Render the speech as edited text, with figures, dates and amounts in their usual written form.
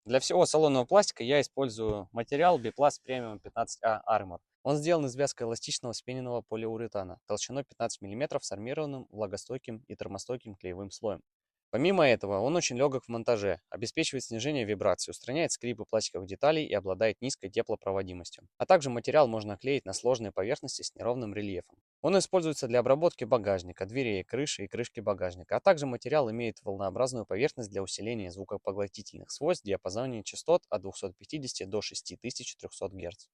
Для всего салонного пластика я использую материал Biplast Premium 15A Armor. Он сделан из вязкоэластичного вспененного полиуретана толщиной 15 мм с армированным, влагостойким и термостойким клеевым слоем. Помимо этого, он очень легок в монтаже, обеспечивает снижение вибраций, устраняет скрипы пластиковых деталей и обладает низкой теплопроводимостью. А также материал можно клеить на сложные поверхности с неровным рельефом. Он используется для обработки багажника, дверей, крыши и крышки багажника, а также материал имеет волнообразную поверхность для усиления звукопоглотительных свойств в диапазоне частот от 250 до 6300 Гц.